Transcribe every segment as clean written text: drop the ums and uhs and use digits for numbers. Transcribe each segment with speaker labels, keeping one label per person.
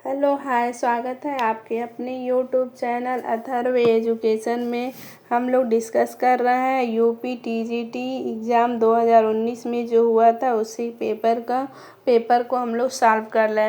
Speaker 1: Hello hi, स्वागत है आपके अपने यूट्यूब चैनल अथर्व एजुकेशन में। हम लोग डिस्कस कर रहे हैं यूपी टीजीटी एग्ज़ाम 2019 में जो हुआ था उसी पेपर को हम लोग सॉल्व कर रहे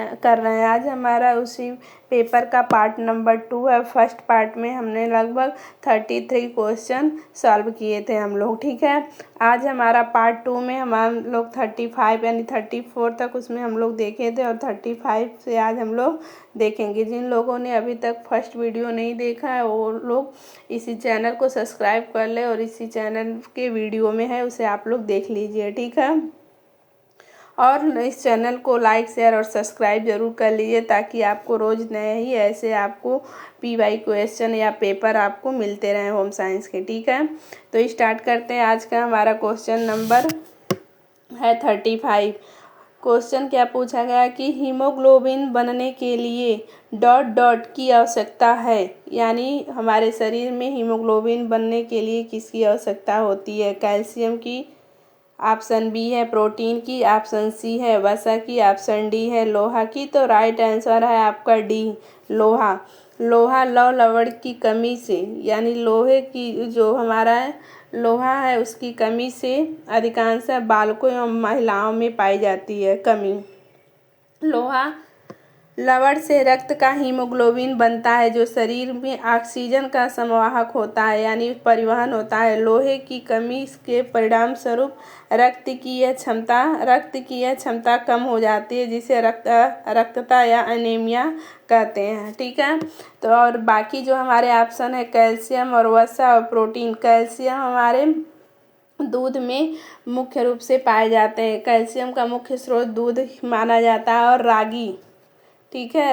Speaker 1: हैं। आज हमारा उसी पेपर का पार्ट नंबर 2 है। फर्स्ट पार्ट में हमने लगभग 33 क्वेश्चन सॉल्व किए थे हम लोग, ठीक है। आज हमारा पार्ट 2 में हम लोग 35 यानी 34 तक उसमें हम लोग देखे थे और 35 से आज हम लोग देखेंगे। जिन लोगों ने अभी तक फर्स्ट वीडियो नहीं देखा है वो लोग इसी चैनल को सब्सक्राइब कर ले और इसी चैनल के वीडियो में है उसे आप लोग देख लीजिए, ठीक है। और इस चैनल को लाइक शेयर और सब्सक्राइब जरूर कर लीजिए ताकि आपको रोज़ नए ही ऐसे आपको पीवाई क्वेश्चन या पेपर आपको मिलते रहें होम साइंस के, ठीक है। तो स्टार्ट करते हैं। आज का हमारा क्वेश्चन नंबर है 35। क्वेश्चन क्या पूछा गया कि हीमोग्लोबिन बनने के लिए डॉट डॉट की आवश्यकता है, यानी हमारे शरीर में हीमोग्लोबिन बनने के लिए किसकी आवश्यकता होती है। कैल्शियम की, ऑप्शन बी है प्रोटीन की, ऑप्शन सी है वसा की, ऑप्शन डी है लोहा की। तो राइट आंसर है आपका डी, लोहा। लोहा लौह लवण की कमी से, यानी लोहे की जो हमारा लोहा है उसकी कमी से अधिकांश बालकों एवं महिलाओं में पाई जाती है कमी। लोहा लवण से रक्त का हीमोग्लोबिन बनता है जो शरीर में ऑक्सीजन का संवाहक होता है, यानी परिवहन होता है। लोहे की कमी के परिणाम स्वरूप रक्त की यह क्षमता कम हो जाती है जिसे रक्तता या एनीमिया कहते हैं, ठीक है। तो और बाकी जो हमारे ऑप्शन है कैल्शियम और वसा और प्रोटीन। कैल्शियम हमारे दूध में मुख्य रूप से पाए जाते हैं। कैल्शियम का मुख्य स्रोत दूध माना जाता है और रागी, ठीक है,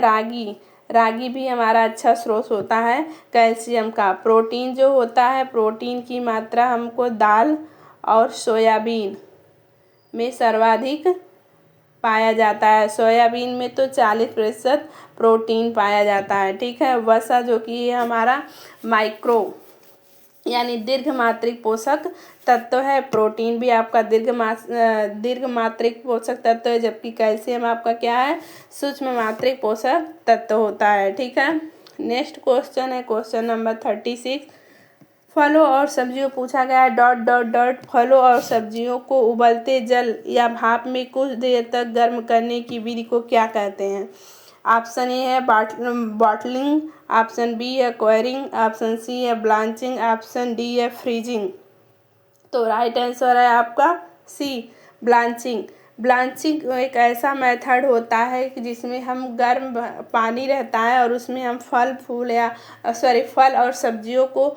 Speaker 1: रागी भी हमारा अच्छा स्रोत होता है कैल्शियम का। प्रोटीन जो होता है, प्रोटीन की मात्रा हमको दाल और सोयाबीन में सर्वाधिक पाया जाता है। सोयाबीन में तो 40% प्रोटीन पाया जाता है, ठीक है। वसा जो कि हमारा माइक्रो यानी दीर्घ मात्रिक पोषक तत्व है। प्रोटीन भी आपका दीर्घ मात्रिक पोषक तत्व है, जबकि कैल्शियम आपका क्या है, सूक्ष्म मात्रिक पोषक तत्व होता है, ठीक है। नेक्स्ट क्वेश्चन है क्वेश्चन नंबर 36। फलों और सब्जियों पूछा गया है डॉट डॉट डॉट। फलों और सब्जियों को उबलते जल या भाप में कुछ देर तक गर्म करने की विधि को क्या कहते हैं। ऑप्शन ए है बॉटलिंग, ऑप्शन बी है क्वेरिंग, ऑप्शन सी है ब्लांचिंग, ऑप्शन डी है फ्रीजिंग। तो राइट आंसर है आपका सी, ब्लांचिंग। ब्लांचिंग एक ऐसा मेथड होता है कि जिसमें हम गर्म पानी रहता है और उसमें हम फल और सब्जियों को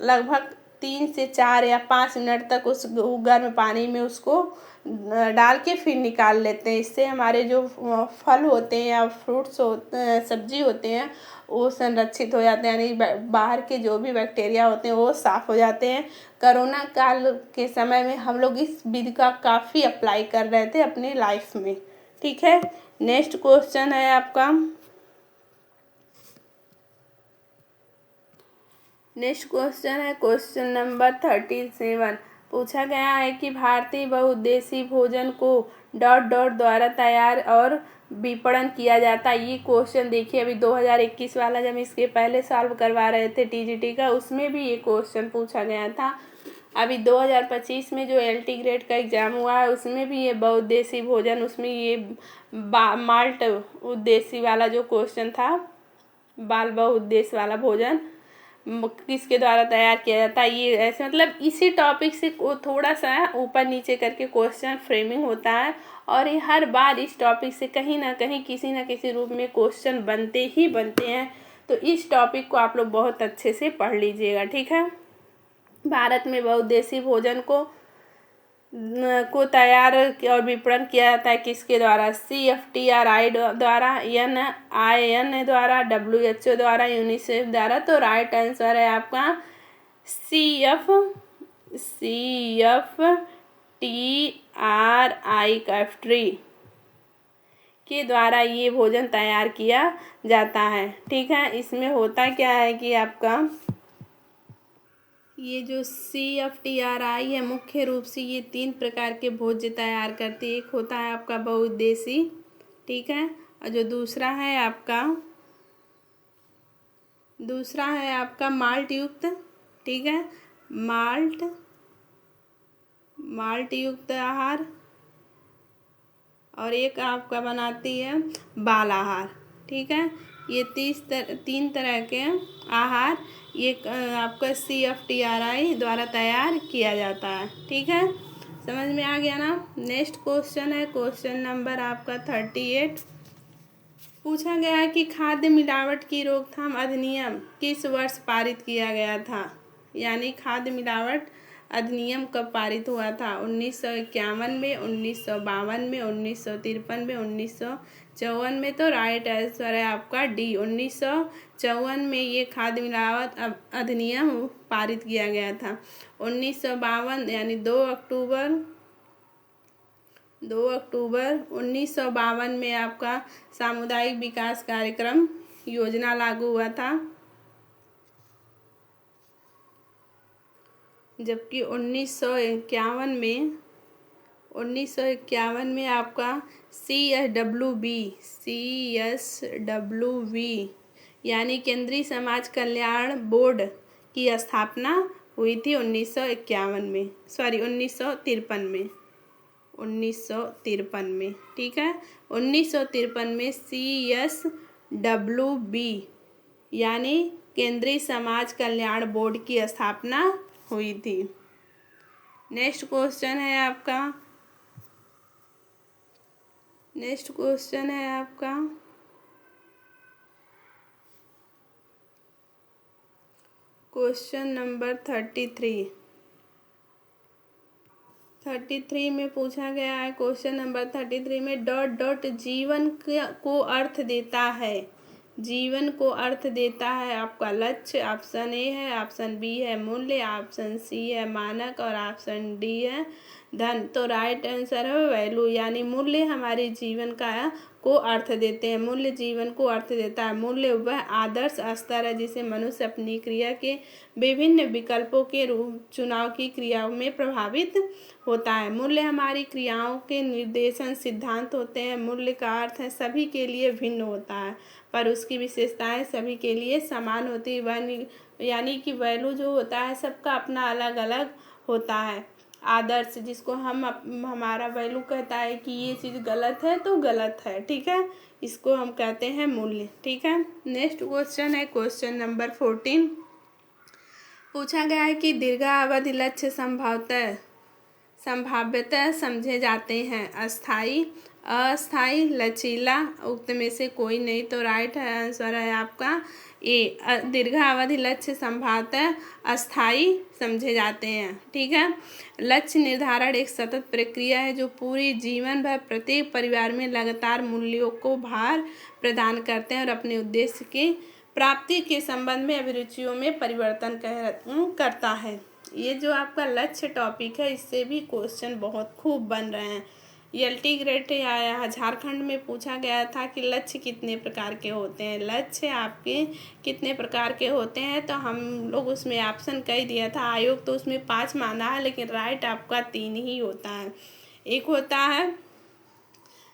Speaker 1: लगभग 3 से 4 या 5 मिनट तक उस गर्म पानी में उसको डाल के फिर निकाल लेते हैं। इससे हमारे जो फल होते हैं या फ्रूट्स सब्जी होते हैं वो संरक्षित हो जाते हैं, यानी बाहर के जो भी बैक्टीरिया होते हैं वो साफ़ हो जाते हैं। कोरोना काल के समय में हम लोग इस विधि का काफ़ी अप्लाई कर रहे थे अपने लाइफ में, ठीक है। नेक्स्ट क्वेश्चन है आपका, नेक्स्ट क्वेश्चन है क्वेश्चन नंबर 37। पूछा गया है कि भारतीय बहुउद्देशीय भोजन को डॉट डॉट द्वारा तैयार और विपणन किया जाता है। ये क्वेश्चन देखिए, अभी 2021 वाला जब इसके पहले सॉल्व करवा रहे थे टीजीटी का, उसमें भी ये क्वेश्चन पूछा गया था। अभी 2025 में जो एलटी ग्रेड का एग्ज़ाम हुआ है उसमें भी ये बहुउद्देशीय भोजन, उसमें ये माल्ट उद्देश्य वाला जो क्वेश्चन था, बाल बहुउद्देश्य वाला भोजन किसके द्वारा तैयार किया जाता है। ये ऐसे मतलब इसी टॉपिक से थोड़ा सा ऊपर नीचे करके क्वेश्चन फ्रेमिंग होता है और ये हर बार इस टॉपिक से कहीं ना कहीं किसी न किसी रूप में क्वेश्चन बनते ही बनते हैं। तो इस टॉपिक को आप लोग बहुत अच्छे से पढ़ लीजिएगा, ठीक है। भारत में बहुउद्देशीय भोजन को तैयार और विपणन किया जाता है किसके द्वारा, CFTRI द्वारा, NIN द्वारा, WHO द्वारा, यूनिसेफ द्वारा। तो राइट आंसर है आपका CFTRI फैक्ट्री के द्वारा ये भोजन तैयार किया जाता है, ठीक है। इसमें होता क्या है कि आपका ये जो CFTRI है मुख्य रूप से ये 3 प्रकार के भोज्य तैयार करती है। एक होता है आपका बहुउद्देशीय, ठीक है, और जो दूसरा है आपका माल्ट युक्त, ठीक है, माल्ट युक्त आहार, और एक आपका बनाती है बाल आहार, ठीक है। ये 3 तरह के आहार ये आपका CFTRI द्वारा तैयार किया जाता है, ठीक है। समझ में आ गया ना। नेक्स्ट क्वेश्चन है क्वेश्चन नंबर आपका 38। पूछा गया है कि खाद्य मिलावट की रोकथाम अधिनियम किस वर्ष पारित किया गया था। यानी खाद्य मिलावट अधिनियम कब पारित हुआ था। 1951 में, 1952 में, 1953 में, 1954 में। तो राइट आंसर है आपका डी, 1954 में ये खाद्य मिलावट अधिनियम पारित किया गया था। 1952 यानी 2 अक्टूबर 1952 में आपका सामुदायिक विकास कार्यक्रम योजना लागू हुआ था। जबकि 1951 में आपका CSWB यानी केंद्रीय समाज कल्याण बोर्ड की स्थापना हुई थी 1953 में, ठीक है। 1953 में CSWB यानी केंद्रीय समाज कल्याण बोर्ड की स्थापना हुई थी। नेक्स्ट क्वेश्चन है आपका क्वेश्चन नंबर 33 में पूछा गया है। क्वेश्चन नंबर 33 में जीवन को अर्थ देता है। जीवन को अर्थ देता है आपका लक्ष्य। ऑप्शन ए है, ऑप्शन बी है मूल्य, ऑप्शन सी है मानक और ऑप्शन डी है धन। तो राइट आंसर है वैल्यू, यानी मूल्य हमारे जीवन को अर्थ देते हैं। मूल्य जीवन को अर्थ देता है। मूल्य वह आदर्श स्तर है जिसे मनुष्य अपनी क्रिया के विभिन्न विकल्पों के चुनाव की क्रियाओं में प्रभावित होता है। मूल्य हमारी क्रियाओं के निर्देशन सिद्धांत होते हैं। मूल्य का अर्थ है सभी के लिए भिन्न होता है पर उसकी विशेषताएं सभी के लिए समान होती है। यानी कि वैल्यू जो होता है सबका अपना अलग अलग होता है। आदर्श जिसको हमारा वैल्यू कहता है कि ये चीज़ गलत है तो गलत है, ठीक है, इसको हम कहते हैं मूल्य, ठीक है। नेक्स्ट क्वेश्चन है क्वेश्चन नंबर 14। पूछा गया है कि दीर्घावधि लक्ष्य संभाव्यतः समझे जाते हैं अस्थाई, अस्थाई, लचीला, उक्त में से कोई नहीं। तो राइट आंसर है आपका ए, दीर्घावधि लक्ष्य संभवतः अस्थाई समझे जाते हैं, ठीक है। लक्ष्य निर्धारण एक सतत प्रक्रिया है जो पूरी जीवन भर प्रत्येक परिवार में लगातार मूल्यों को भार प्रदान करते हैं और अपने उद्देश्य की प्राप्ति के संबंध में अभिरुचियों में परिवर्तन करता है। ये जो आपका लक्ष्य टॉपिक है इससे भी क्वेश्चन बहुत खूब बन रहे हैं। ELT ग्रेड या झारखंड में पूछा गया था कि लक्ष्य कितने प्रकार के होते हैं। लक्ष्य आपके कितने प्रकार के होते हैं तो हम लोग उसमें ऑप्शन कई दिया था। आयोग तो उसमें 5 माना है लेकिन राइट आपका 3 ही होता है। एक होता है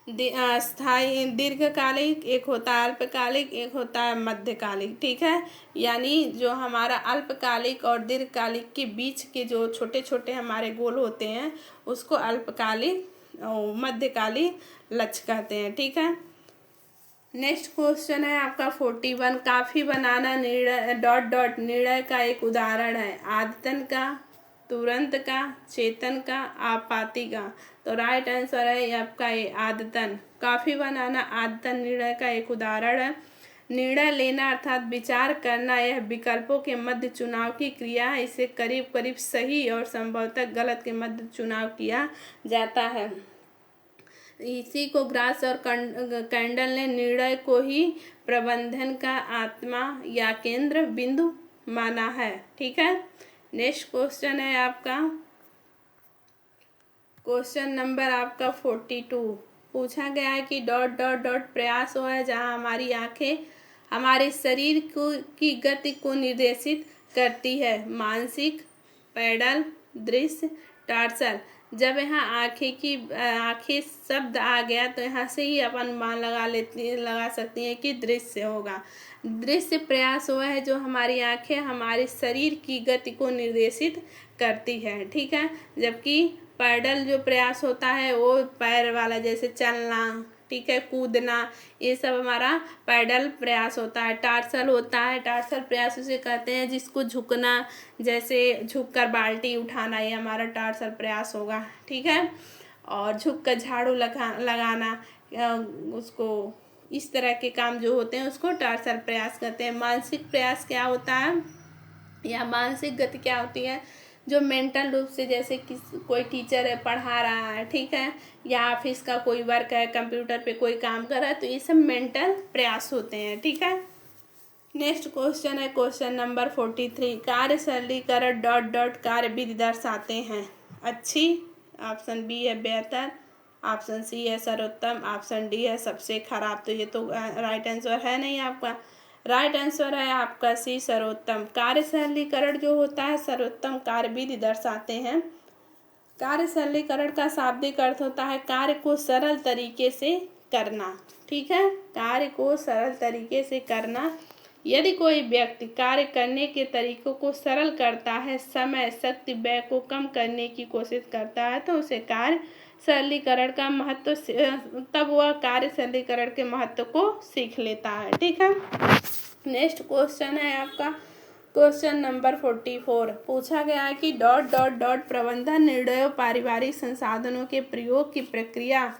Speaker 1: स्थायी दीर्घकालिक, एक होता है अल्पकालिक, एक होता है मध्यकालिक, ठीक है। यानी जो हमारा अल्पकालिक और दीर्घकालिक के बीच के जो छोटे छोटे हमारे गोल होते हैं उसको अल्पकालिक मध्यकालिक लक्ष्य कहते हैं, ठीक है। नेक्स्ट क्वेश्चन है आपका 41। काफी बनाना निर्णय का एक उदाहरण है। आदतन का, तुरंत का, चेतन का, आपाती का। तो राइट आंसर है आपका ये आदतन। काफी बनाना आदतन निर्णय का एक उदाहरण है। निर्णय लेना अर्थात विचार करना यह विकल्पों के मध्य चुनाव की क्रिया है। इसे करीब करीब सही और संभवतः गलत के मध्य चुनाव किया जाता है। इसी को ग्रास और कैंडल ने निर्णय को ही प्रबंधन का आत्मा या केंद्र बिंदु माना है, ठीक है। नेक्स्ट क्वेश्चन है आपका क्वेश्चन नंबर आपका 42। पूछा गया है कि प्रयास वो है जहाँ हमारी आंखें हमारे शरीर की गति को निर्देशित करती है। मानसिक, पैडल, दृश्य, टार्सल। जब यहाँ आँखें शब्द आ गया तो यहाँ से ही अपन अनुमान लगा सकती हैं कि दृश्य होगा। दृश्य प्रयास वह है जो हमारी आँखें हमारे शरीर की गति को निर्देशित करती है, ठीक है। जबकि पैडल जो प्रयास होता है वो पैर वाला, जैसे चलना, ठीक है, कूदना, ये सब हमारा पैडल प्रयास होता है। टार्सल होता है, टार्सल प्रयास उसे कहते हैं जिसको झुकना, जैसे झुककर बाल्टी उठाना, ये हमारा टार्सल प्रयास होगा, ठीक है। और झुक कर झाड़ू लगाना, उसको इस तरह के काम जो होते हैं उसको टार्सल प्रयास कहते हैं। मानसिक प्रयास क्या होता है या मानसिक गति क्या होती है, जो मेंटल रूप से, जैसे कोई टीचर है पढ़ा रहा है, ठीक है, या ऑफिस का कोई वर्क है, कंप्यूटर पे कोई काम कर रहा है, तो ये सब मेंटल प्रयास होते हैं, ठीक है। नेक्स्ट क्वेश्चन है क्वेश्चन नंबर 43। कार्य सरलीकरण डॉट डॉट कार्य विधि दर्शाते हैं। अच्छी, ऑप्शन बी है बेहतर, ऑप्शन सी है सर्वोत्तम, ऑप्शन डी है सबसे खराब। तो ये तो राइट आंसर है नहीं आपका। राइट आंसर है आपका सी सर्वोत्तम। कार्य सरलीकरण जो होता है सर्वोत्तम कार्य विधि दर्शाते हैं। कार्य सरलीकरण का शाब्दिक अर्थ होता है कार्य को सरल तरीके से करना, ठीक है, कार्य को सरल तरीके से करना। यदि कोई व्यक्ति कार्य करने के तरीकों को सरल करता है, समय शक्ति व्यय को कम करने की कोशिश करता है, तो उसे कार्य सरलीकरण का महत्व, तब वह कार्य सरलीकरण के महत्व को सीख लेता है, ठीक है। नेक्स्ट क्वेश्चन है आपका क्वेश्चन नंबर 44। पूछा गया है कि डॉट डॉट डॉट प्रबंधन निर्णयों पारिवारिक संसाधनों के प्रयोग की प्रक्रिया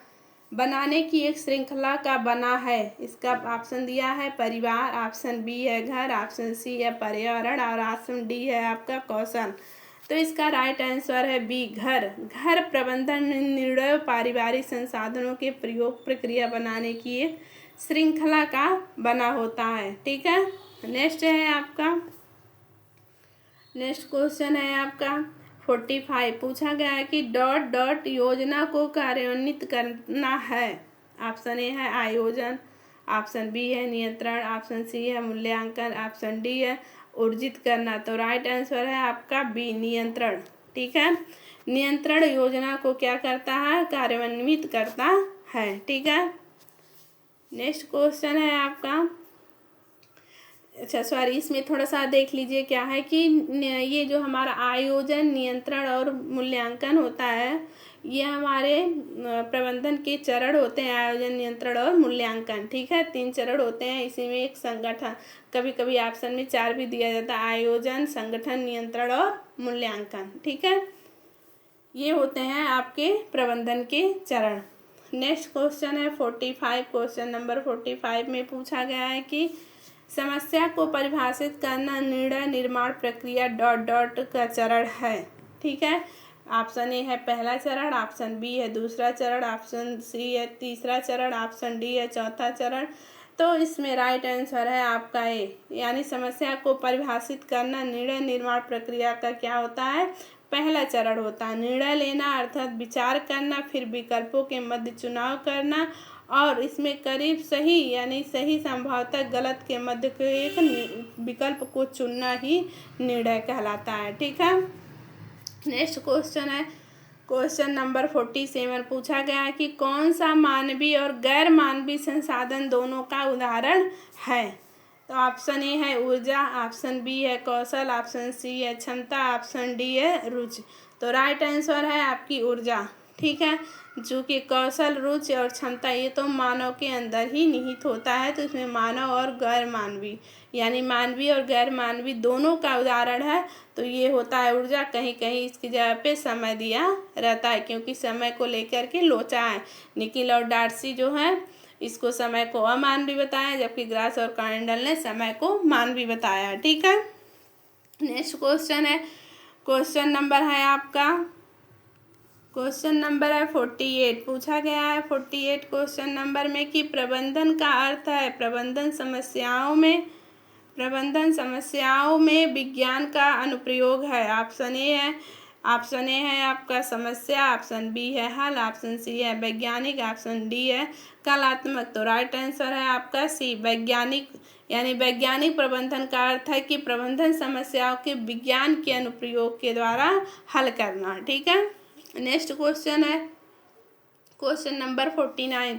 Speaker 1: बनाने की एक श्रृंखला का बना है। इसका ऑप्शन दिया है परिवार, ऑप्शन बी है घर, ऑप्शन सी है पर्यावरण और ऑप्शन डी है आपका कौशल। तो इसका राइट आंसर है बी घर। घर प्रबंधन निर्णयों पारिवारिक संसाधनों के प्रयोग प्रक्रिया बनाने की एक श्रृंखला का बना होता है, ठीक है। नेक्स्ट क्वेश्चन है आपका 45। पूछा गया है कि डॉट डॉट योजना को कार्यान्वित करना है। ऑप्शन ए है आयोजन, ऑप्शन बी है नियंत्रण, ऑप्शन सी है मूल्यांकन, ऑप्शन डी है ऊर्जित करना। तो राइट आंसर है आपका बी नियंत्रण, ठीक है। नियंत्रण योजना को क्या करता है, कार्यान्वित करता है, ठीक है। नेक्स्ट क्वेश्चन है आपका, अच्छा सॉरी, इसमें थोड़ा सा देख लीजिए क्या है कि ये जो हमारा आयोजन, नियंत्रण और मूल्यांकन होता है, ये हमारे प्रबंधन के चरण होते हैं, आयोजन, नियंत्रण और मूल्यांकन, ठीक है। 3 चरण होते हैं। इसी में एक संगठन, कभी कभी ऑप्शन में 4 भी दिया जाता है, आयोजन, संगठन, नियंत्रण और मूल्यांकन, ठीक है। ये होते हैं आपके प्रबंधन के चरण। नेक्स्ट क्वेश्चन है 45। क्वेश्चन नंबर 45 में पूछा गया है कि समस्या को परिभाषित करना निर्णय निर्माण प्रक्रिया डॉट डॉट का चरण है, ठीक है। ऑप्शन ए है पहला चरण, ऑप्शन बी है दूसरा चरण, ऑप्शन सी है तीसरा चरण, ऑप्शन डी है चौथा चरण। तो इसमें राइट आंसर है आपका ए, यानी समस्या को परिभाषित करना निर्णय निर्माण प्रक्रिया का क्या होता है, पहला चरण होता है। निर्णय लेना अर्थात विचार करना, फिर विकल्पों के मध्य चुनाव करना, और इसमें करीब सही यानी सही संभवतः गलत के मध्य के एक विकल्प को चुनना ही निर्णय कहलाता है, ठीक है। नेक्स्ट क्वेश्चन है क्वेश्चन नंबर 47। पूछा गया है कि कौन सा मानवीय और गैर मानवीय संसाधन दोनों का उदाहरण है। तो ऑप्शन ए है ऊर्जा, ऑप्शन बी है कौशल, ऑप्शन सी है क्षमता, ऑप्शन डी है रुचि। तो राइट आंसर है आपकी ऊर्जा, ठीक है। जो कि कौशल, रुचि और क्षमता ये तो मानव के अंदर ही निहित होता है, तो इसमें मानव और गैर मानवीय यानी मानवीय और गैर मानवीय दोनों का उदाहरण है। तो ये होता है ऊर्जा। कहीं कहीं इसकी जगह पे समय दिया रहता है, क्योंकि समय को लेकर के लोचा है। निकिल और डार्सी जो है इसको समय को अमानवीय बताया, जबकि ग्रास और कैंडल ने समय को मानवीय बताया, ठीक है। नेक्स्ट क्वेश्चन है क्वेश्चन नंबर है आपका क्वेश्चन नंबर है 48। पूछा गया है 48 क्वेश्चन नंबर में कि प्रबंधन का अर्थ है प्रबंधन समस्याओं में विज्ञान का अनुप्रयोग है। ऑप्शन ए है आपका समस्या, ऑप्शन बी है हल, ऑप्शन सी है वैज्ञानिक, ऑप्शन डी है कलात्मक। तो राइट आंसर है आपका सी वैज्ञानिक, यानी वैज्ञानिक प्रबंधन का अर्थ है कि प्रबंधन समस्याओं के विज्ञान के अनुप्रयोग के द्वारा हल करना, ठीक है। नेक्स्ट क्वेश्चन है क्वेश्चन नंबर 49।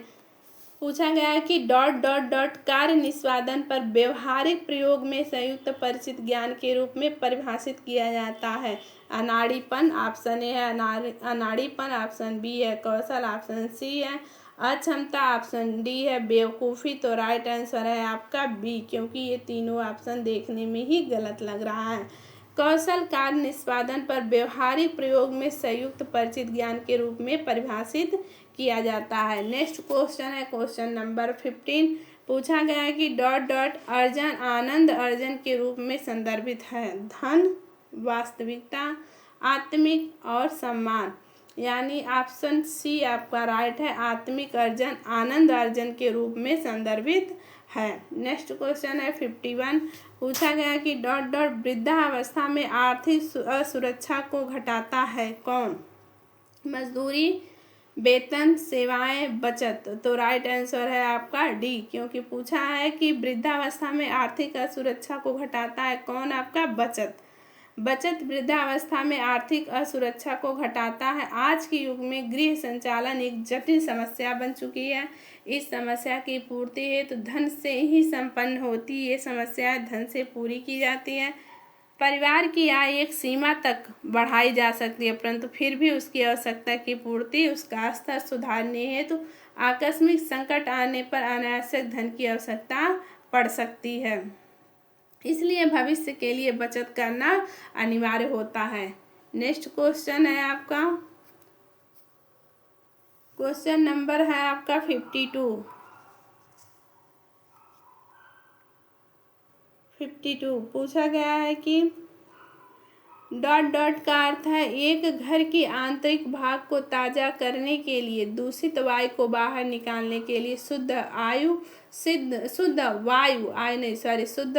Speaker 1: पूछा गया है कि डॉट डॉट डॉट कार्य निष्पादन पर व्यवहारिक प्रयोग में संयुक्त परिचित ज्ञान के रूप में परिभाषित किया जाता है। अनाड़ीपन ऑप्शन ए है, अनाड़ीपन ऑप्शन बी है, कौशल ऑप्शन सी है, अक्षमता ऑप्शन डी है, बेवकूफ़ी। तो राइट आंसर है आपका बी, क्योंकि ये तीनों ऑप्शन देखने में ही गलत लग रहा है। कौशल कार्य निष्पादन पर व्यवहारिक प्रयोग में संयुक्त परिचित ज्ञान के रूप में परिभाषित किया जाता है। नेक्स्ट क्वेश्चन है क्वेश्चन नंबर 15। पूछा गया है कि डॉट डॉट अर्जन आनंद अर्जन के रूप में संदर्भित है। धन, वास्तविकता, आत्मिक और सम्मान। यानी ऑप्शन सी आपका राइट है, आत्मिक अर्जन आनंद अर्जन के रूप में संदर्भित है। नेक्स्ट क्वेश्चन है 51। पूछा गया कि डॉट डॉट वृद्धावस्था में आर्थिक असुरक्षा को घटाता है कौन? मजदूरी, वेतन, सेवाएं, बचत। तो राइट आंसर है आपका डी, क्योंकि पूछा है कि वृद्धावस्था में आर्थिक असुरक्षा को घटाता है कौन? आपका बचत। बचत वृद्धावस्था में आर्थिक असुरक्षा को घटाता है। आज के युग में गृह संचालन एक जटिल समस्या बन चुकी है। इस समस्या की पूर्ति हेतु धन से ही संपन्न होती है। ये समस्या धन से पूरी की जाती है। परिवार की आय एक सीमा तक बढ़ाई जा सकती है, परंतु फिर भी उसकी आवश्यकता की पूर्ति, उसका स्तर सुधारने हेतु आकस्मिक संकट आने पर अनावश्यक धन की आवश्यकता पड़ सकती है। इसलिए भविष्य के लिए बचत करना अनिवार्य होता है। नेक्स्ट क्वेश्चन है आपका क्वेश्चन नंबर है आपका 52। पूछा गया है कि डॉट डॉट का अर्थ है एक घर की आंतरिक भाग को ताज़ा करने के लिए, दूषित वायु को बाहर निकालने के लिए शुद्ध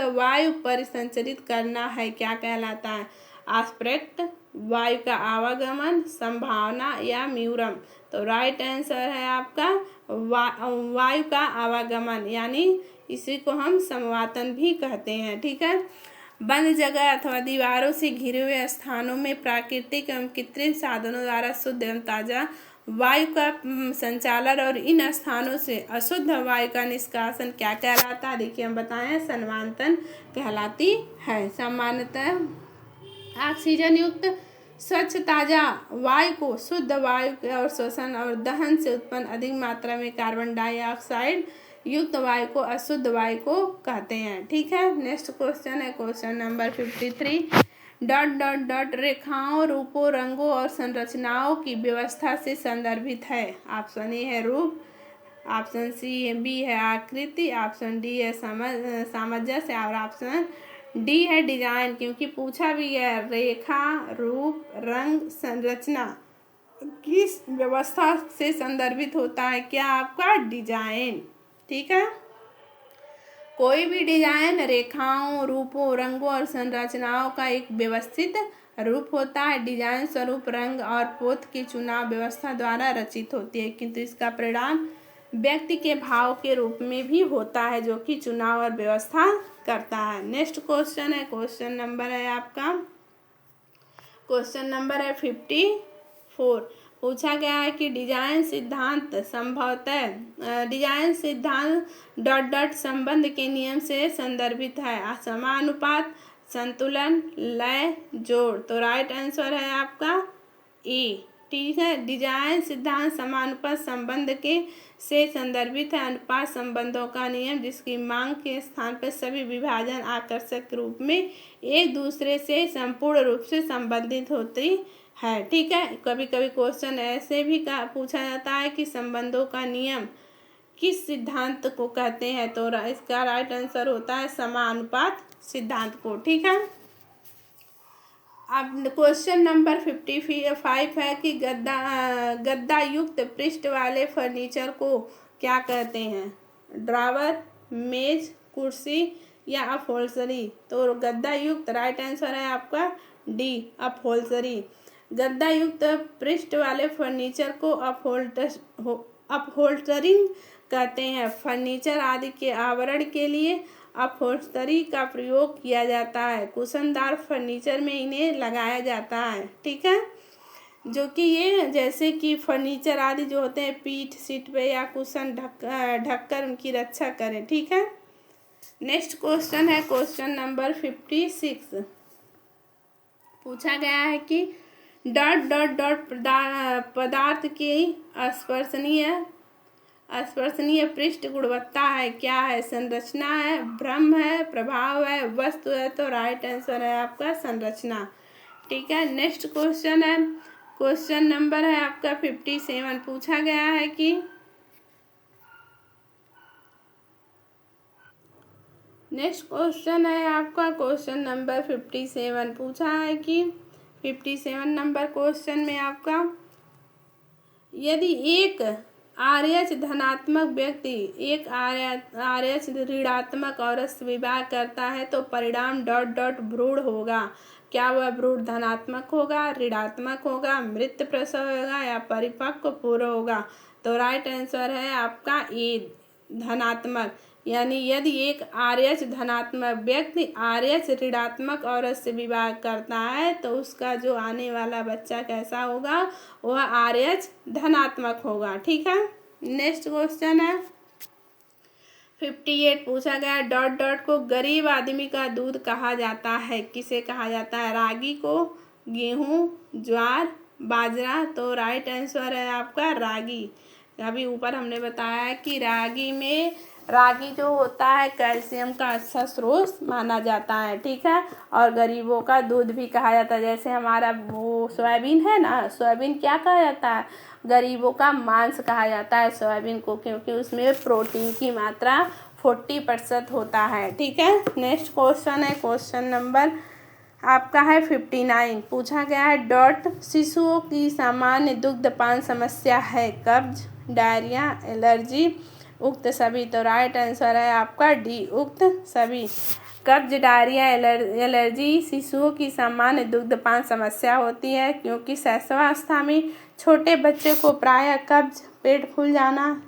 Speaker 1: वायु परिसंचरित करना है। क्या कहलाता है? आस्पेक्ट, वायु का आवागमन, संभावना या म्यूरम। तो राइट आंसर है आपका वायु का आवागमन, यानी इसी को हम समवातन भी कहते हैं। ठीक है। बंद जगह अथवा दीवारों से घिरे हुए स्थानों में प्राकृतिक एवं कृत्रिम साधनों द्वारा शुद्ध एवं ताज़ा वायु का संचालन और इन स्थानों से अशुद्ध वायु का निष्कासन क्या कहलाता है? देखिए हम बताएं, संवातन कहलाती है। सामान्यतः ऑक्सीजन युक्त स्वच्छ ताज़ा वायु को शुद्ध वायु और श्वसन और दहन से उत्पन्न अधिक मात्रा में कार्बन डाइऑक्साइड युक्त वायु को अशुद्ध वायु को कहते हैं। ठीक है। नेक्स्ट क्वेश्चन है question number 53। Dot dot dot रेखाओं, रूपों, रंगों और संरचनाओं की व्यवस्था से संदर्भित है। ऑप्शन ए है रूप, ऑप्शन सी बी है आकृति, ऑप्शन डी है सामंजस्य और ऑप्शन डी है डिजाइन। क्योंकि पूछा भी है रेखा, रूप, रंग, संरचना किस व्यवस्था से संदर्भित होता है? क्या आपका डिजाइन। ठीक है। कोई भी डिजाइन रेखाओं, रूपों, रंगों और संरचनाओं का एक व्यवस्थित रूप होता है। डिजाइन स्वरूप, रंग और पोत की चुनाव व्यवस्था द्वारा रचित होती है, किंतु इसका परिणाम व्यक्ति के भाव के रूप में भी होता है, जो कि चुनाव और व्यवस्था करता है। नेक्स्ट क्वेश्चन है क्वेश्चन नंबर है आपका क्वेश्चन नंबर है 54। पूछा गया है कि डिजाइन सिद्धांत डॉट डॉट संबंध के नियम से संदर्भित है। समानुपात, संतुलन, लय, जोड़। तो राइट आंसर है आपका ए। ठीक है। डिजाइन सिद्धांत समानुपात संबंध के से संदर्भित है। अनुपात संबंधों का नियम जिसकी मांग के स्थान पर सभी विभाजन आकर्षक रूप में एक दूसरे से संपूर्ण रूप से संबंधित होती है। ठीक है। कभी कभी क्वेश्चन ऐसे भी पूछा जाता है कि संबंधों का नियम किस सिद्धांत को कहते हैं? तो इसका राइट आंसर होता है समानुपात सिद्धांत को। ठीक है। अब क्वेश्चन नंबर 55 है कि गद्दा युक्त पृष्ठ वाले फर्नीचर को क्या कहते हैं? ड्रावर, मेज, कुर्सी या अपहोल्स्टरी। तो गद्दा युक्त राइट आंसर है आपका डी, अपहोल्स्टरी। गद्दा युक्त पृष्ठ वाले फर्नीचर को अपहोल्स्टरिंग कहते हैं। फर्नीचर आदि के आवरण के लिए अपहोल्स्टरी का प्रयोग किया जाता है। कुशनदार फर्नीचर में इन्हें लगाया जाता है। ठीक है। जो कि ये जैसे कि फर्नीचर आदि जो होते हैं पीठ सीट पे या कुशन ढककर उनकी रक्षा करें। ठीक है। नेक्स्ट क्वेश्चन है क्वेश्चन नंबर 56। पूछा गया है कि डॉट डॉट डॉट पदार्थ की स्पर्शनीय पृष्ठ गुणवत्ता है। क्या है? संरचना है, भ्रम है, प्रभाव है, वस्तु है। तो राइट आंसर है आपका संरचना। ठीक है। नेक्स्ट क्वेश्चन है क्वेश्चन नंबर है आपका 57। पूछा गया है कि नेक्स्ट क्वेश्चन है आपका क्वेश्चन नंबर 57। पूछा है कि 57 नंबर क्वेश्चन में आपका यदि एक आरएच धनात्मक व्यक्ति एक आरएच ऋणात्मक औरत से विवाह करता है तो परिणाम डॉट डॉट भ्रूण होगा। क्या वह भ्रूण धनात्मक होगा, ऋणात्मक होगा, मृत प्रसव होगा या परिपक्व पूर्व होगा? तो राइट आंसर है आपका ए, धनात्मक। यानी यदि एक आरएच धनात्मक व्यक्ति आरएच ऋणात्मक औरत से विवाह करता है तो उसका जो आने वाला बच्चा कैसा होगा? वह आरएच धनात्मक होगा। ठीक है। नेक्स्ट क्वेश्चन है 58। पूछा गया डॉट डॉट को गरीब आदमी का दूध कहा जाता है। किसे कहा जाता है? रागी को, गेहूं, ज्वार, बाजरा। तो राइट आंसर है आपका रागी। अभी ऊपर हमने बताया कि रागी जो होता है कैल्शियम का अच्छा स्रोत माना जाता है। ठीक है। और गरीबों का दूध भी कहा जाता है। जैसे हमारा वो सोयाबीन है ना, सोयाबीन क्या कहा जाता है? गरीबों का मांस कहा जाता है सोयाबीन को, क्योंकि उसमें प्रोटीन की मात्रा 40% होता है। ठीक है। नेक्स्ट क्वेश्चन है क्वेश्चन नंबर आपका है 59। पूछा गया है डॉट शिशुओं की सामान्य दुग्धपान समस्या है। कब्ज, डायरिया, एलर्जी, उक्त सभी। तो राइट आंसर है आपका डी, उक्त सभी। कब्ज, डायरिया, एलर्जी शिशुओं की सामान्य दुग्धपान समस्या होती है, क्योंकि शैशवावस्था में छोटे बच्चे को प्रायः कब्ज, पेट फूल जाना,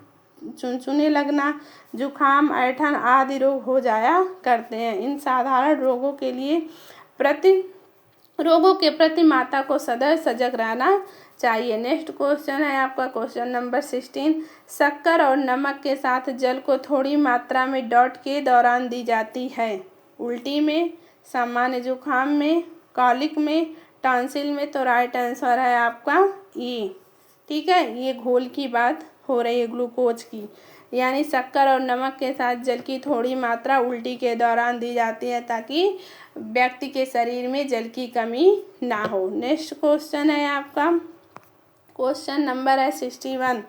Speaker 1: चुनचुने लगना, जुखाम, ऐंठन आदि रोग हो जाया करते हैं। इन साधारण रोगों के प्रति माता को सदैव सजग रहना चाहिए। नेक्स्ट क्वेश्चन है आपका क्वेश्चन नंबर 16। शक्कर और नमक के साथ जल को थोड़ी मात्रा में डॉट के दौरान दी जाती है। उल्टी में, सामान्य जुखाम में, कॉलिक में, टॉन्सिल में। तो राइट आंसर है आपका ई। ठीक है। ये घोल की बात हो रही है, ग्लूकोज की। यानी शक्कर और नमक के साथ जल की थोड़ी मात्रा उल्टी के दौरान दी जाती है ताकि व्यक्ति के शरीर में जल की कमी ना हो। नेक्स्ट क्वेश्चन है आपका क्वेश्चन नंबर है 61।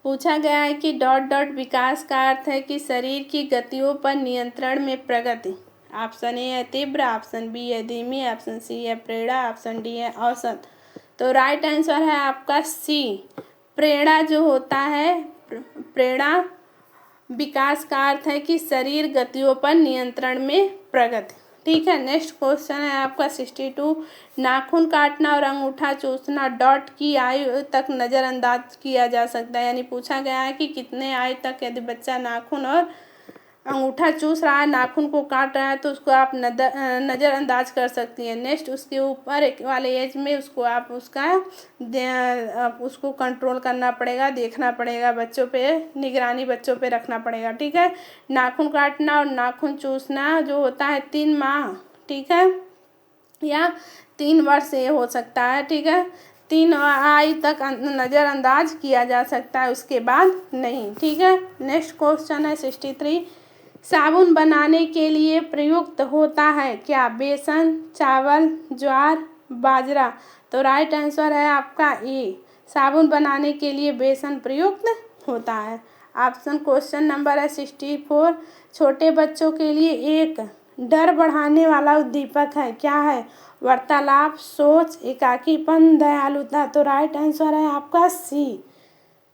Speaker 1: पूछा गया है कि डॉट डॉट विकास का अर्थ है कि शरीर की गतियों पर नियंत्रण में प्रगति। ऑप्शन ए है तीव्र, ऑप्शन बी है धीमी, ऑप्शन सी है प्रेरणा, ऑप्शन डी है औसत। तो राइट आंसर है आपका सी, प्रेरणा। जो होता है प्रेरणा विकास का अर्थ है कि शरीर गतियों पर नियंत्रण में प्रगति। ठीक है। नेक्स्ट क्वेश्चन है आपका 62। नाखून काटना और अंगूठा चूसना डॉट की आयु तक नज़रअंदाज किया जा सकता है। यानी पूछा गया है कि कितने आयु तक यदि बच्चा नाखून और अंगूठा चूस रहा है, नाखून को काट रहा है, तो उसको आप नज़रअंदाज कर सकती हैं। नेक्स्ट उसके ऊपर वाले एज में उसको आप उसको कंट्रोल करना पड़ेगा, देखना पड़ेगा, बच्चों पे निगरानी बच्चों पे रखना पड़ेगा। ठीक है। नाखून काटना और नाखून चूसना जो होता है 3 माह, ठीक है, या 3 वर्ष ये हो सकता है। ठीक है। 3 आयु तक नज़रअंदाज किया जा सकता है, उसके बाद नहीं। ठीक है। नेक्स्ट क्वेश्चन है 63। साबुन बनाने के लिए प्रयुक्त होता है क्या? बेसन, चावल, ज्वार, बाजरा। तो राइट आंसर है आपका ए, साबुन बनाने के लिए बेसन प्रयुक्त होता है। ऑप्शन क्वेश्चन नंबर है 64। छोटे बच्चों के लिए एक डर बढ़ाने वाला उद्दीपक है। क्या है? वार्तालाप, सोच, एकाकीपन, दयालुता। तो राइट आंसर है आपका सी।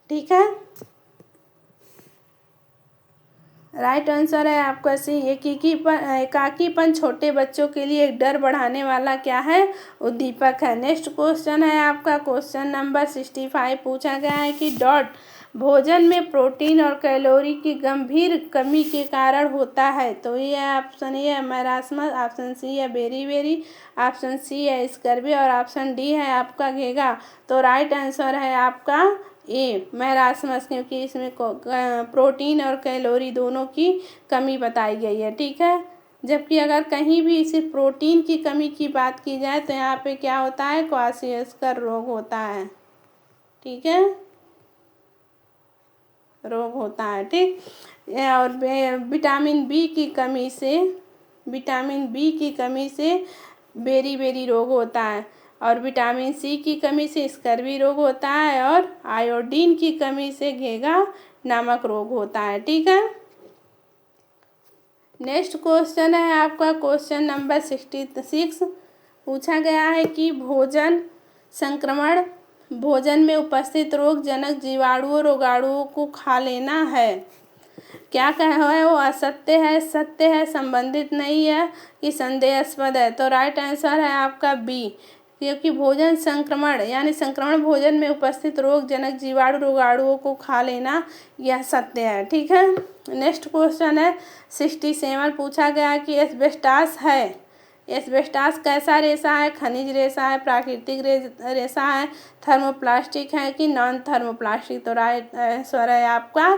Speaker 1: ठीक है। राइट आंसर है आपका सी, एकाकीपन छोटे बच्चों के लिए एक डर बढ़ाने वाला क्या है? उद्दीपक है। नेक्स्ट क्वेश्चन है आपका क्वेश्चन नंबर 65। पूछा गया है कि डॉट भोजन में प्रोटीन और कैलोरी की गंभीर कमी के कारण होता है। तो ये ऑप्शन ए है मैरास्मस, ऑप्शन सी है बेरी, ऑप्शन सी है स्कर्वी और ऑप्शन डी है आपका घेगा। तो राइट आंसर है आपका ए मैरास्मस, क्योंकि इसमें प्रोटीन और कैलोरी दोनों की कमी बताई गई है। ठीक है, जबकि अगर कहीं भी सिर्फ प्रोटीन की कमी की बात की जाए तो यहाँ पे क्या होता है, क्वाशियर्स्कर रोग होता है। ठीक है, रोग होता है। ठीक, और विटामिन बी की कमी से बेरी रोग होता है, और विटामिन सी की कमी से स्कर्वी रोग होता है, और आयोडीन की कमी से घेगा नामक रोग होता है। ठीक है, नेक्स्ट क्वेश्चन है आपका क्वेश्चन नंबर 66। पूछा गया है कि भोजन संक्रमण भोजन में उपस्थित रोगजनक जीवाणुओं रोगाणुओं को खा लेना है। क्या कहा है वो, असत्य है, सत्य है, संबंधित नहीं है कि संदेहास्पद है। तो राइट आंसर है आपका बी, क्योंकि भोजन संक्रमण यानी संक्रमण भोजन में उपस्थित रोगजनक जीवाणु रोगाणुओं को खा लेना यह सत्य है। ठीक है, नेक्स्ट क्वेश्चन है 67। पूछा गया कि एस्बेस्टास कैसा रेशा है, खनिज रेशा है, प्राकृतिक रेशा है, थर्मोप्लास्टिक है कि नॉन थर्मोप्लास्टिक। तो राइट आंसर है आपका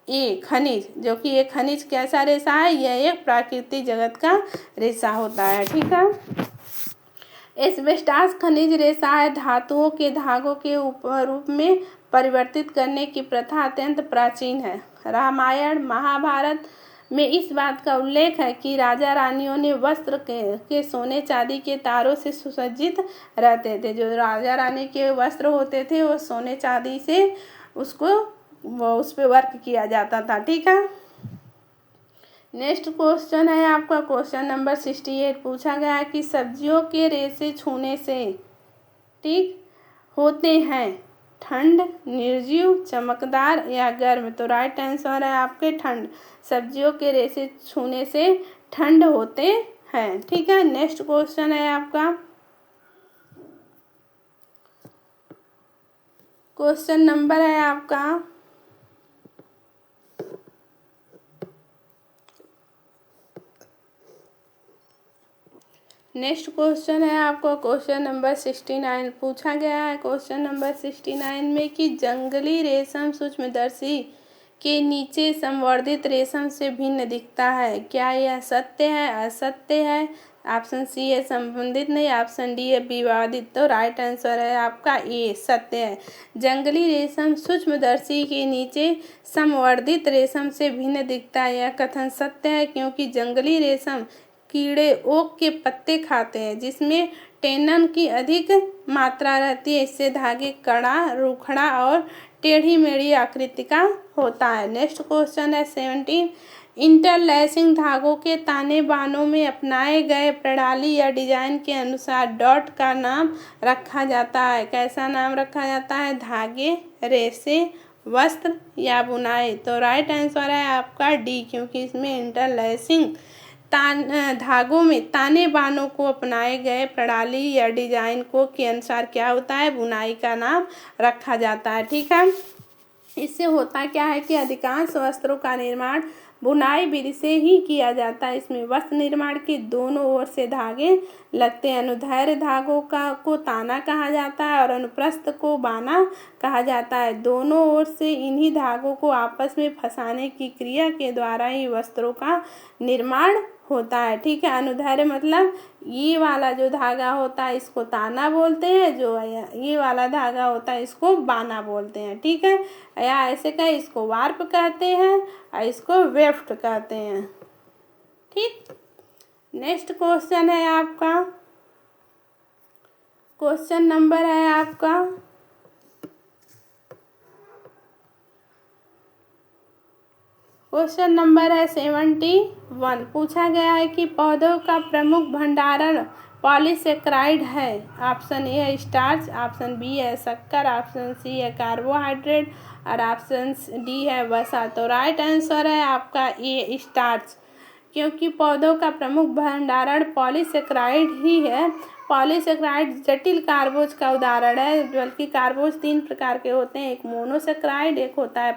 Speaker 1: ए खनिज, जो कि एक खनिज कैसा रेशा है, यह एक प्राकृतिक जगत का रेशा होता है। ठीक है, एस्बेस्टास खनिज रेशा है धातुओं के धागों के रूप में परिवर्तित करने की प्रथा अत्यंत प्राचीन है। रामायण महाभारत में इस बात का उल्लेख है कि राजा रानियों ने वस्त्र के सोने चांदी के तारों से सुसज्जित रहते थे। जो राजा रानी के वस्त्र होते थे वो सोने चांदी से उस पे वर्क किया जाता था। ठीक है, नेक्स्ट क्वेश्चन है आपका क्वेश्चन नंबर 68। पूछा गया है कि सब्जियों के रेशे छूने से ठीक होते हैं ठंड, निर्जीव, चमकदार या गर्म। तो राइट आंसर है आपके ठंड, सब्जियों के रेशे छूने से ठंड होते हैं। ठीक है, नेक्स्ट क्वेश्चन है आपका क्वेश्चन नंबर है आपका नेक्स्ट क्वेश्चन है आपको क्वेश्चन नंबर 69। पूछा गया है क्वेश्चन नंबर 69 में कि जंगली रेशम सूक्ष्मदर्शी के नीचे संवर्धित रेशम से भिन्न दिखता है। क्या यह सत्य है, असत्य है? ऑप्शन सी है संबंधित नहीं, ऑप्शन डी है विवादित। तो राइट आंसर है आपका ए सत्य है। जंगली रेशम सूक्ष्मदर्शी के नीचे संवर्धित रेशम से भिन्न दिखता है, यह कथन सत्य है, क्योंकि जंगली रेशम कीड़े ओक के पत्ते खाते हैं जिसमें टेनन की अधिक मात्रा रहती है। इससे धागे कड़ा, रूखड़ा और टेढ़ी मेढ़ी आकृति का होता है। नेक्स्ट क्वेश्चन है 17। इंटरलैसिंग धागों के ताने बानों में अपनाए गए प्रणाली या डिजाइन के अनुसार डॉट का नाम रखा जाता है। कैसा नाम रखा जाता है? धागे, रेशे, वस्त्र या बुनाई। तो राइट आंसर है आपका डी, क्योंकि इसमें इंटरलैसिंग धागों में ताने बानों को अपनाए गए प्रणाली या डिजाइन को के अनुसार क्या होता है, बुनाई का नाम रखा जाता है। ठीक है, इससे होता क्या है कि अधिकांश वस्त्रों का निर्माण बुनाई विधि से ही किया जाता है। इसमें वस्त्र निर्माण के दोनों ओर से धागे लगते हैं। अनुदैर्ध्य धागों को ताना कहा जाता है और अनुप्रस्थ को बाना कहा जाता है। दोनों ओर से इन्हीं धागों को आपस में फंसाने की क्रिया के द्वारा ही वस्त्रों का निर्माण होता है। ठीक है, अनुदैर्ध्य मतलब ये वाला जो धागा होता है इसको ताना बोलते हैं, जो ये वाला धागा होता है इसको बाना बोलते हैं। ठीक है, या ऐसे कहें इसको वार्प कहते हैं और इसको वेफ्ट कहते हैं। ठीक, नेक्स्ट क्वेश्चन है आपका क्वेश्चन नंबर है आपका क्वेश्चन नंबर है 71। पूछा गया है कि पौधों का प्रमुख भंडारण पॉलीसेक्राइड है। ऑप्शन ए है स्टार्च, ऑप्शन बी है शक्कर, ऑप्शन सी है कार्बोहाइड्रेट और ऑप्शन डी है वसा। तो राइट आंसर है आपका ए स्टार्च। क्योंकि पौधों का प्रमुख भंडारण पॉलीसेकेराइड ही है। पॉलीसेकेराइड जटिल कार्बोज का उदाहरण है, बल्कि कार्बोज 3 प्रकार के होते हैं, एक मोनोसेकेराइड, एक होता है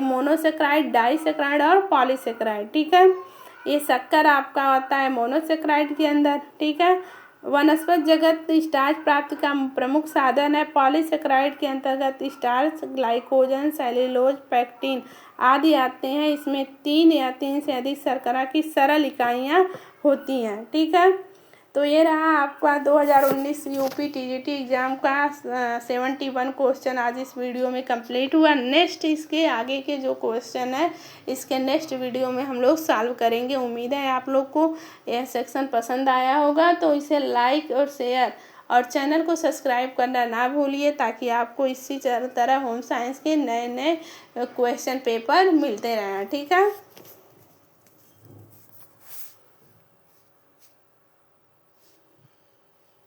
Speaker 1: मोनोसेकेराइड, डाइसेकेराइड और पॉलीसेकेराइड। ठीक है, ये शक्कर आपका होता है मोनोसेकेराइड के अंदर। ठीक है, वनस्पति जगत स्टार्च प्राप्ति का प्रमुख साधन है। पॉलीसेकेराइड के अंतर्गत स्टार्च, ग्लाइकोजन, सेल्यूलोज, पेक्टिन आदि आते हैं। इसमें 3 या 3 से अधिक शर्करा की सरल इकाइयाँ होती हैं। ठीक है, तो ये रहा आपका 2019 यूपी टीजीटी एग्ज़ाम का 71 क्वेश्चन आज इस वीडियो में कंप्लीट हुआ। नेक्स्ट इसके आगे के जो क्वेश्चन है इसके नेक्स्ट वीडियो में हम लोग सॉल्व करेंगे। उम्मीद है आप लोग को यह सेक्शन पसंद आया होगा, तो इसे लाइक और शेयर और चैनल को सब्सक्राइब करना ना भूलिए, ताकि आपको इसी तरह होम साइंस के नए नए क्वेश्चन पेपर मिलते रहें। ठीक है।